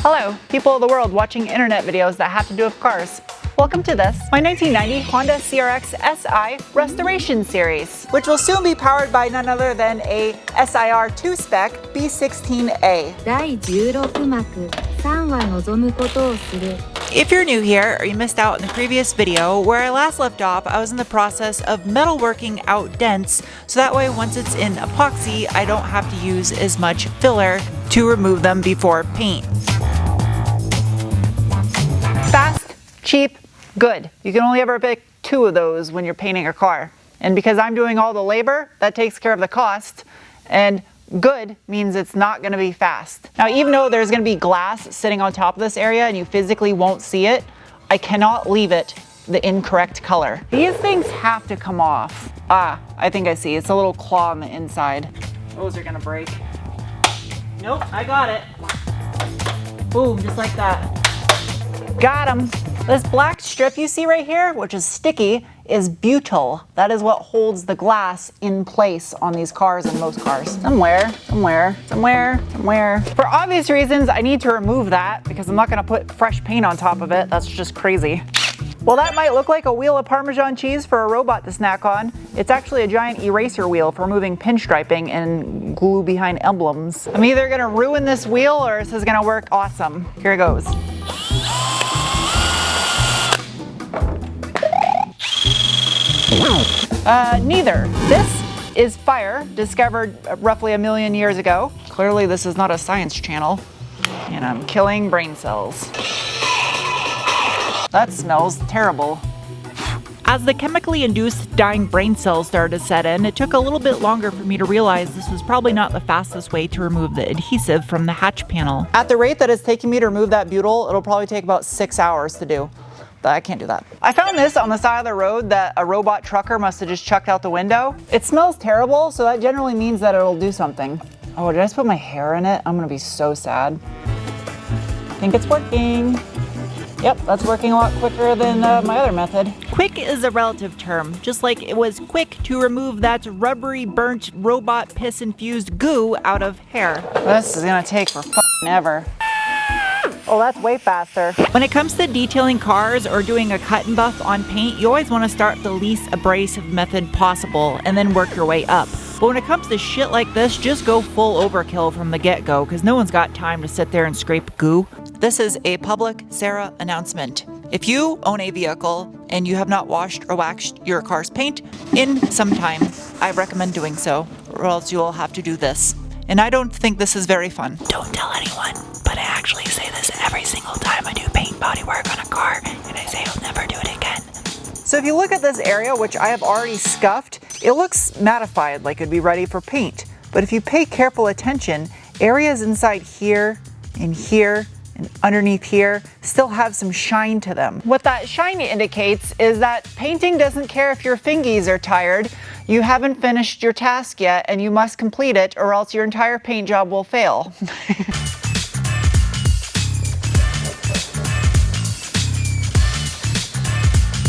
Hello, people of the world watching internet videos that have to do with cars. Welcome to this, my 1990 Honda CRX SI Restoration Series, which will soon be powered by none other than a SIR 2-spec B16A. 第16幕3は望むことをする If you're new here or you missed out in the previous video, where I last left off, I was in the process of metalworking out dents, so that way once it's in epoxy, I don't have to use as much filler to remove them before paint. Fast, cheap, good. You can only ever pick 2 of those when you're painting a car. And because I'm doing all the labor, that takes care of the cost. And good means it's not going to be fast. Now, even though there's going to be glass sitting on top of this area and you physically won't see it, I cannot leave it the incorrect color. These things have to come off. Ah, I think I see. It's a little claw on the inside. Those are going to break. Nope, I got it. Boom, just like that. Got him. This black strip you see right here, which is sticky, is butyl. That is what holds the glass in place on these cars and most cars. Somewhere. For obvious reasons, I need to remove that because I'm not gonna put fresh paint on top of it. That's just crazy. Well, that might look like a wheel of Parmesan cheese for a robot to snack on. It's actually a giant eraser wheel for removing pinstriping and glue behind emblems. I'm either gonna ruin this wheel or this is gonna work awesome. Here it goes. Neither. This is fire, discovered roughly 1 million years ago. Clearly this is not a science channel. And I'm killing brain cells. That smells terrible. As the chemically induced dying brain cells started to set in, it took a little bit longer for me to realize this was probably not the fastest way to remove the adhesive from the hatch panel. At the rate that it's taking me to remove that butyl, it'll probably take about 6 hours to do. But I can't do that. I found this on the side of the road that a robot trucker must have just chucked out the window. It smells terrible, so that generally means that it'll do something. Oh, did I just put my hair in it? I'm gonna be so sad. I think it's working. Yep, that's working a lot quicker than my other method. Quick is a relative term, just like it was quick to remove that rubbery, burnt, robot piss-infused goo out of hair. This is gonna take for f***ing ever. Oh, that's way faster. When it comes to detailing cars or doing a cut and buff on paint, you always want to start the least abrasive method possible and then work your way up. But when it comes to shit like this, just go full overkill from the get-go because no one's got time to sit there and scrape goo. This is a public Sarah announcement. If you own a vehicle and you have not washed or waxed your car's paint in some time, I recommend doing so, or else you'll have to do this. And I don't think this is very fun. Don't tell anyone, but I actually say this every single time I do paint body work on a car, and I say I'll never do it again. So if you look at this area, which I have already scuffed, it looks mattified, like it'd be ready for paint. But if you pay careful attention, areas inside here and here and underneath here still have some shine to them. What that shine indicates is that painting doesn't care if your fingies are tired. You haven't finished your task yet and you must complete it or else your entire paint job will fail.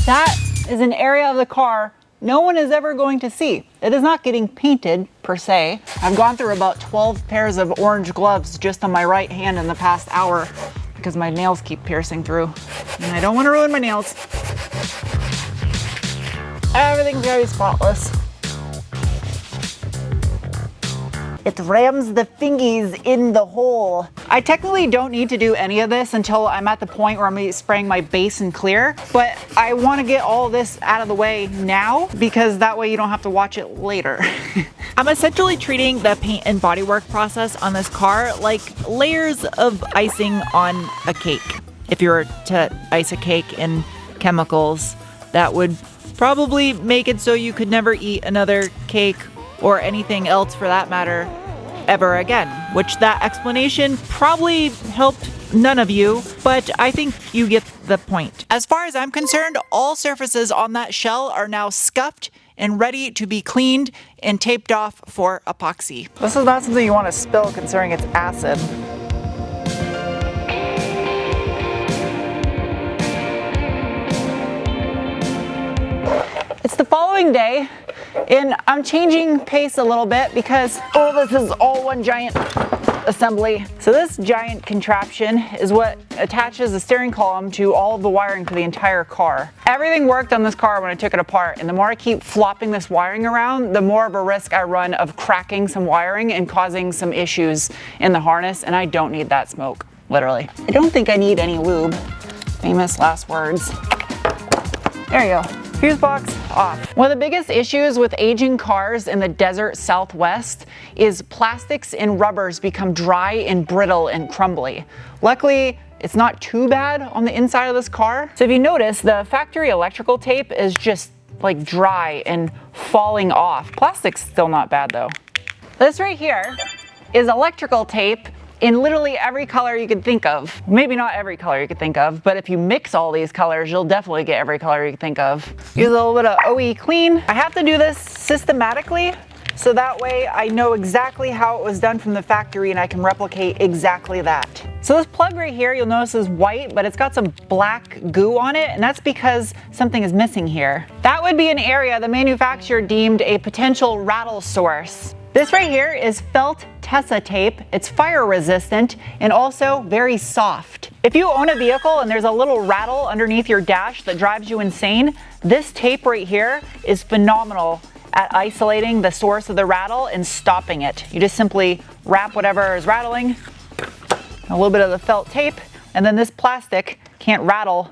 That is an area of the car no one is ever going to see. It is not getting painted per se. I've gone through about 12 pairs of orange gloves just on my right hand in the past hour because my nails keep piercing through. And I don't want to ruin my nails. Everything's gotta be spotless. It rams the fingies in the hole. I technically don't need to do any of this until I'm at the point where I'm spraying my base and clear, but I want to get all this out of the way now because that way you don't have to watch it later. I'm essentially treating the paint and bodywork process on this car like layers of icing on a cake. If you were to ice a cake in chemicals, that would probably make it so you could never eat another cake or anything else for that matter ever again, which that explanation probably helped none of you, but I think you get the point. As far as I'm concerned, all surfaces on that shell are now scuffed and ready to be cleaned and taped off for epoxy. This is not something you want to spill considering it's acid. It's the following day and I'm changing pace a little bit because, oh, this is all one giant assembly. So this giant contraption is what attaches the steering column to all of the wiring for the entire car. Everything worked on this car when I took it apart, and the more I keep flopping this wiring around, the more of a risk I run of cracking some wiring and causing some issues in the harness, and I don't need that smoke, literally. I don't think I need any lube. Famous last words. There you go. Fuse box off. One of the biggest issues with aging cars in the desert Southwest is plastics and rubbers become dry and brittle and crumbly. Luckily, it's not too bad on the inside of this car. So if you notice, the factory electrical tape is just like dry and falling off. Plastic's still not bad though. This right here is electrical tape in literally every color you could think of. Maybe not every color you could think of, but if you mix all these colors, you'll definitely get every color you can think of. Use a little bit of OE clean. I have to do this systematically, so that way I know exactly how it was done from the factory and I can replicate exactly that. So this plug right here, you'll notice is white, but it's got some black goo on it, and that's because something is missing here. That would be an area the manufacturer deemed a potential rattle source. This right here is felt Tessa tape. It's fire resistant and also very soft. If you own a vehicle and there's a little rattle underneath your dash that drives you insane, this tape right here is phenomenal at isolating the source of the rattle and stopping it. You just simply wrap whatever is rattling, a little bit of the felt tape, and then this plastic can't rattle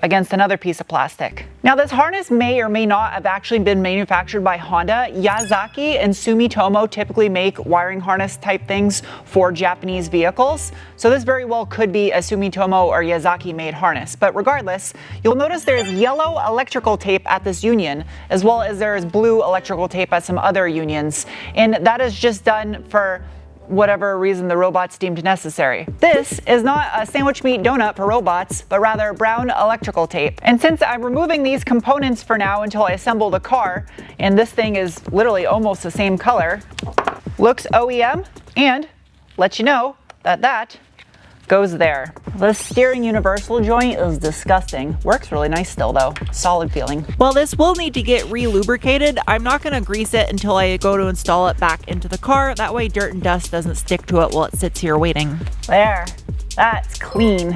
against another piece of plastic. Now this harness may or may not have actually been manufactured by Honda. Yazaki and Sumitomo typically make wiring harness type things for Japanese vehicles. So this very well could be a Sumitomo or Yazaki made harness. But regardless, you'll notice there's yellow electrical tape at this union, as well as there's blue electrical tape at some other unions. And that is just done for whatever reason the robots deemed necessary. This is not a sandwich meat donut for robots, but rather brown electrical tape. And since I'm removing these components for now until I assemble the car, and this thing is literally almost the same color, looks OEM, and let you know that that goes there. The steering universal joint is disgusting. Works really nice still though. Solid feeling. Well, this will need to get re-lubricated. I'm not going to grease it until I go to install it back into the car. That way dirt and dust doesn't stick to it while it sits here waiting. There, that's clean.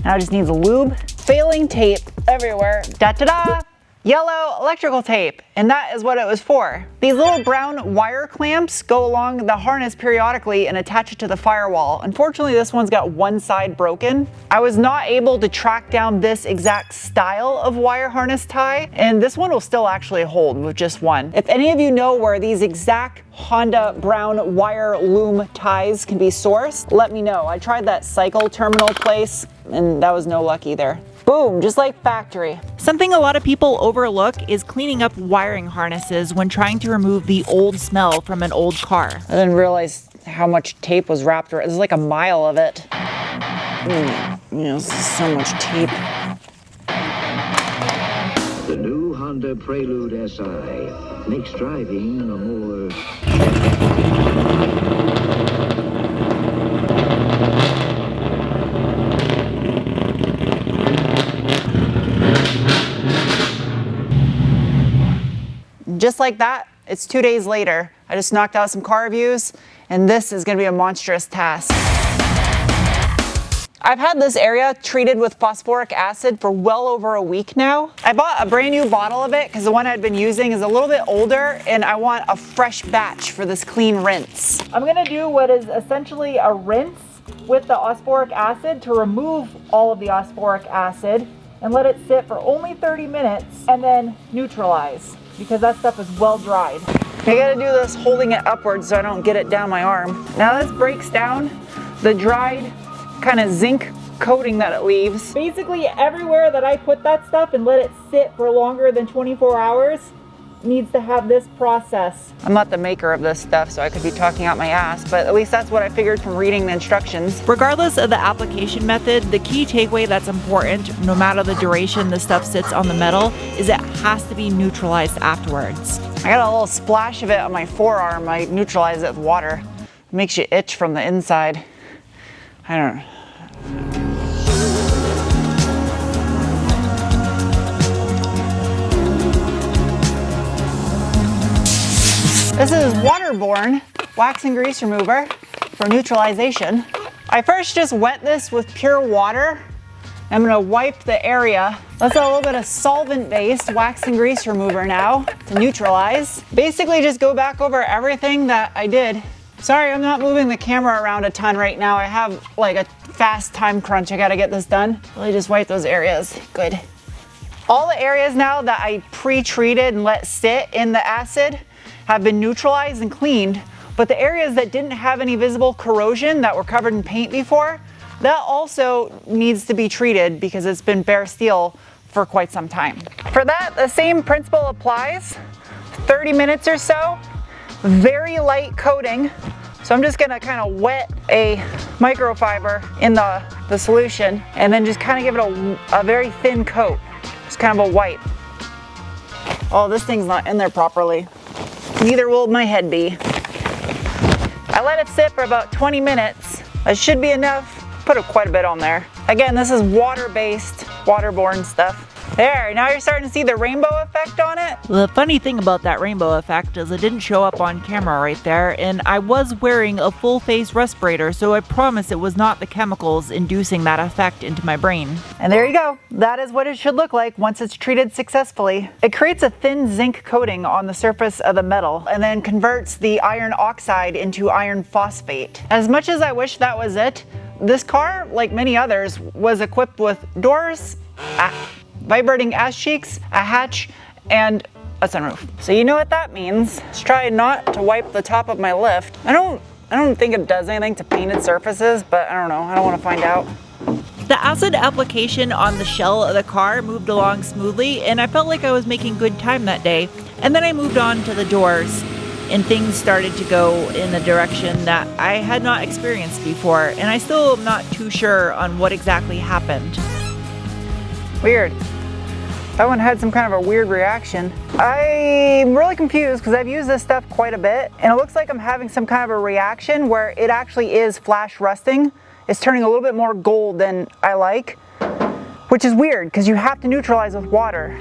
Now it just needs lube. Failing tape everywhere. Da-da-da! Yellow electrical tape, and that is what it was for. These little brown wire clamps go along the harness periodically and attach it to the firewall. Unfortunately, this one's got one side broken. I was not able to track down this exact style of wire harness tie, and this one will still actually hold with just one. If any of you know where these exact Honda brown wire loom ties can be sourced, let me know. I tried that cycle terminal place, and that was no luck either. Boom, just like factory. Something a lot of people overlook is cleaning up wiring harnesses when trying to remove the old smell from an old car. I didn't realize how much tape was wrapped around. There's like a mile of it. This is so much tape. The new Honda Prelude SI makes driving a more... Just like that, it's 2 days later. I just knocked out some car reviews, and this is gonna be a monstrous task. I've had this area treated with phosphoric acid for well over a week now. I bought a brand new bottle of it because the one I'd been using is a little bit older, and I want a fresh batch for this clean rinse. I'm gonna do what is essentially a rinse with the phosphoric acid to remove all of the phosphoric acid and let it sit for only 30 minutes and then neutralize, because that stuff is well dried. I gotta do this holding it upwards so I don't get it down my arm. Now this breaks down the dried kind of zinc coating that it leaves. Basically everywhere that I put that stuff and let it sit for longer than 24 hours needs to have this process. I'm not the maker of this stuff, so I could be talking out my ass, but at least that's what I figured from reading the instructions. Regardless of the application method, the key takeaway that's important, no matter the duration the stuff sits on the metal, is it has to be neutralized afterwards. I got a little splash of it on my forearm. I neutralize it with water. It makes you itch from the inside. I don't know. This is waterborne wax and grease remover. for neutralization. I first just wet this with pure water. I'm gonna wipe the area. Let's add a little bit of solvent-based wax and grease remover now to neutralize. Basically just go back over everything that I did. Sorry, I'm not moving the camera around a ton right now. I have like a fast time crunch. I gotta get this done. Really just wipe those areas. Good. All the areas now that I pre-treated and let sit in the acid have been neutralized and cleaned, but the areas that didn't have any visible corrosion that were covered in paint before, that also needs to be treated because it's been bare steel for quite some time. For that, the same principle applies. 30 minutes or so, very light coating. So I'm just gonna kind of wet a microfiber in the solution and then just kind of give it a very thin coat. Just kind of a wipe. Oh, this thing's not in there properly. Neither will my head be. I let it sit for about 20 minutes. That should be enough. Put quite a bit on there. Again, this is water-based, waterborne stuff. There, now you're starting to see the rainbow effect on it. The funny thing about that rainbow effect is it didn't show up on camera right there, and I was wearing a full face respirator, so I promise it was not the chemicals inducing that effect into my brain. And there you go. That is what it should look like once it's treated successfully. It creates a thin zinc coating on the surface of the metal and then converts the iron oxide into iron phosphate. As much as I wish that was it, this car, like many others, was equipped with doors, vibrating ass cheeks, a hatch, and a sunroof. So you know what that means. Let's try not to wipe the top of my lift. I don't think it does anything to painted surfaces, but I don't know. I don't want to find out. The acid application on the shell of the car moved along smoothly, and I felt like I was making good time that day. And then I moved on to the doors, and things started to go in a direction that I had not experienced before, and I still am not too sure on what exactly happened. Weird. That one had some kind of a weird reaction. I'm really confused because I've used this stuff quite a bit, and it looks like I'm having some kind of a reaction where it actually is flash rusting. It's turning a little bit more gold than I like, which is weird because you have to neutralize with water.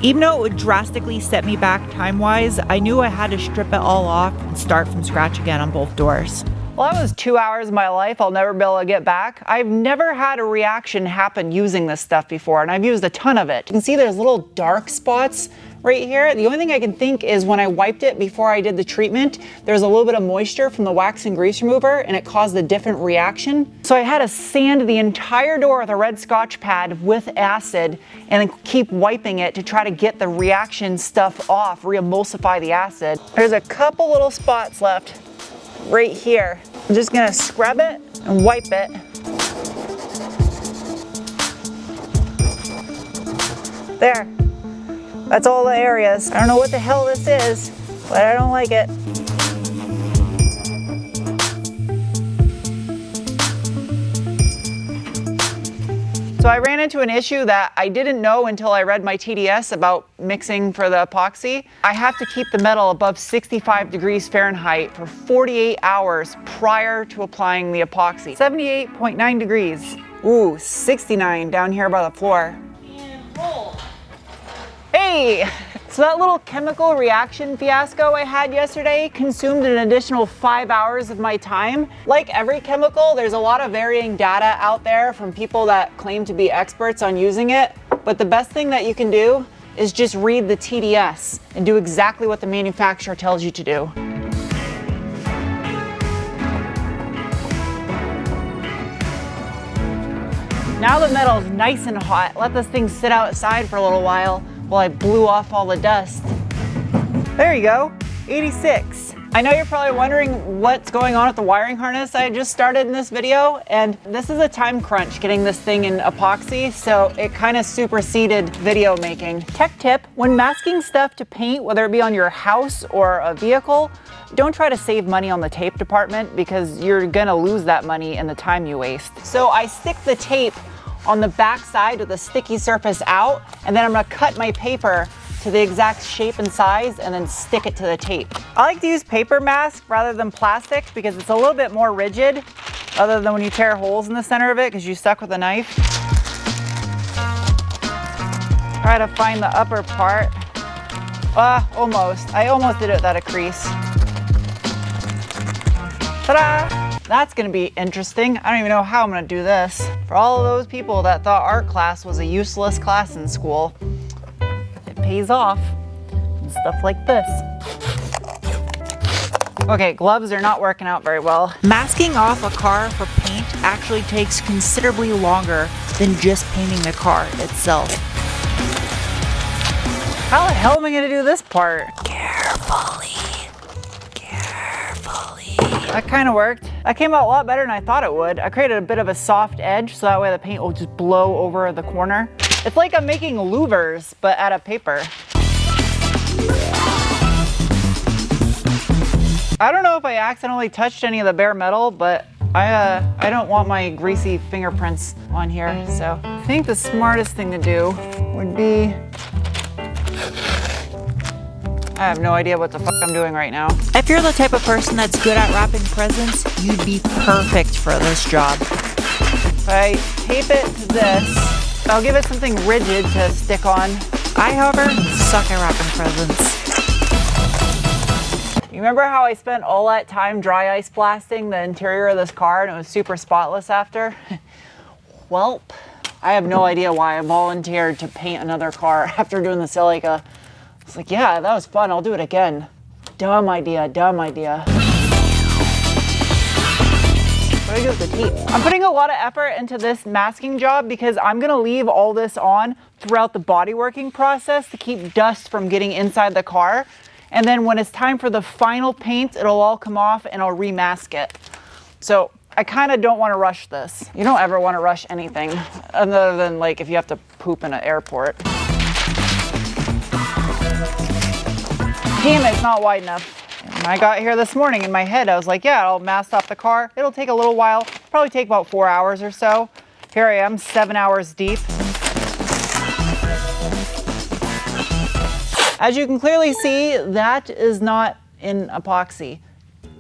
Even though it would drastically set me back time-wise, I knew I had to strip it all off and start from scratch again on both doors. Well, that was 2 hours of my life I'll never be able to get back. I've never had a reaction happen using this stuff before, and I've used a ton of it. You can see there's little dark spots right here. The only thing I can think is when I wiped it before I did the treatment, there's a little bit of moisture from the wax and grease remover, and it caused a different reaction. So I had to sand the entire door with a red Scotch pad with acid and then keep wiping it to try to get the reaction stuff off, re-emulsify the acid. There's a couple little spots left right here. I'm just gonna scrub it and wipe it. There. That's all the areas. I don't know what the hell this is, but I don't like it. So I ran into an issue that I didn't know until I read my TDS about mixing for the epoxy. I have to keep the metal above 65 degrees Fahrenheit for 48 hours prior to applying the epoxy. 78.9 degrees. Ooh, 69 down here by the floor. Hey! So that little chemical reaction fiasco I had yesterday consumed an additional 5 hours of my time. Like every chemical, there's a lot of varying data out there from people that claim to be experts on using it. But the best thing that you can do is just read the TDS and do exactly what the manufacturer tells you to do. Now the metal's nice and hot. Let this thing sit outside for a little while I blew off all the dust. There you go, 86. I know you're probably wondering what's going on with the wiring harness I just started in this video, and this is a time crunch getting this thing in epoxy, so it kind of superseded video making. Tech tip, when masking stuff to paint, whether it be on your house or a vehicle, don't try to save money on the tape department because you're gonna lose that money and the time you waste. So I stick the tape on the back side with the sticky surface out, and then I'm gonna cut my paper to the exact shape and size and then stick it to the tape. I like to use paper mask rather than plastic because it's a little bit more rigid, other than when you tear holes in the center of it because you stuck with a knife. Try to find the upper part. Almost. I almost did it without a crease. Ta-da! That's gonna be interesting. I don't even know how I'm gonna do this. For all of those people that thought art class was a useless class in school, it pays off and stuff like this. Okay, gloves are not working out very well. Masking off a car for paint actually takes considerably longer than just painting the car itself. How the hell am I gonna do this part? Carefully. That kind of worked. That came out a lot better than I thought it would. I created a bit of a soft edge so that way the paint will just blow over the corner. It's like I'm making louvers, but out of paper. I don't know if I accidentally touched any of the bare metal, but I don't want my greasy fingerprints on here. So I think the smartest thing to do would be, I have no idea what the fuck I'm doing right now. If you're the type of person that's good at wrapping presents, you'd be perfect for this job. If I tape it to this, I'll give it something rigid to stick on. I, however, suck at wrapping presents. You remember how I spent all that time dry ice blasting the interior of this car and it was super spotless after? Welp, I have no idea why I volunteered to paint another car after doing the silica. It's like, yeah, that was fun. I'll do it again. Dumb idea, dumb idea. What do I do with the tape? I'm putting a lot of effort into this masking job because I'm gonna leave all this on throughout the body working process to keep dust from getting inside the car. And then when it's time for the final paint, it'll all come off and I'll remask it. So I kind of don't want to rush this. You don't ever want to rush anything other than like if you have to poop in an airport. Damn, it's not wide enough. When I got here this morning in my head, I was like, yeah, I'll mask off the car. It'll take a little while, probably take about 4 hours or so. Here I am, 7 hours deep. As you can clearly see, that is not in epoxy.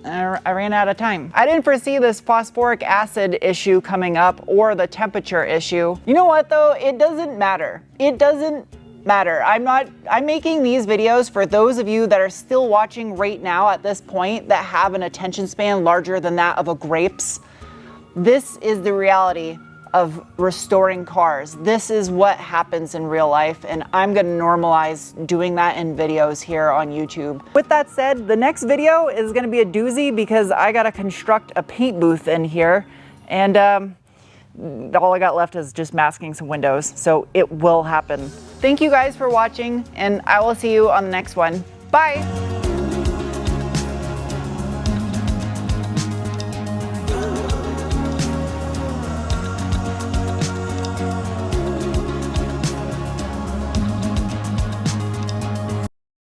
I ran out of time. I didn't foresee this phosphoric acid issue coming up or the temperature issue. You know what though? It doesn't matter. It doesn't matter. I'm making these videos for those of you that are still watching right now at this point that have an attention span larger than that of a grape's. This is the reality of restoring cars. This is what happens in real life, and I'm gonna normalize doing that in videos here on YouTube. With that said, the next video is gonna be a doozy because I gotta construct a paint booth in here, and all I got left is just masking some windows, so it will happen. Thank you guys for watching, and I will see you on the next one. Bye!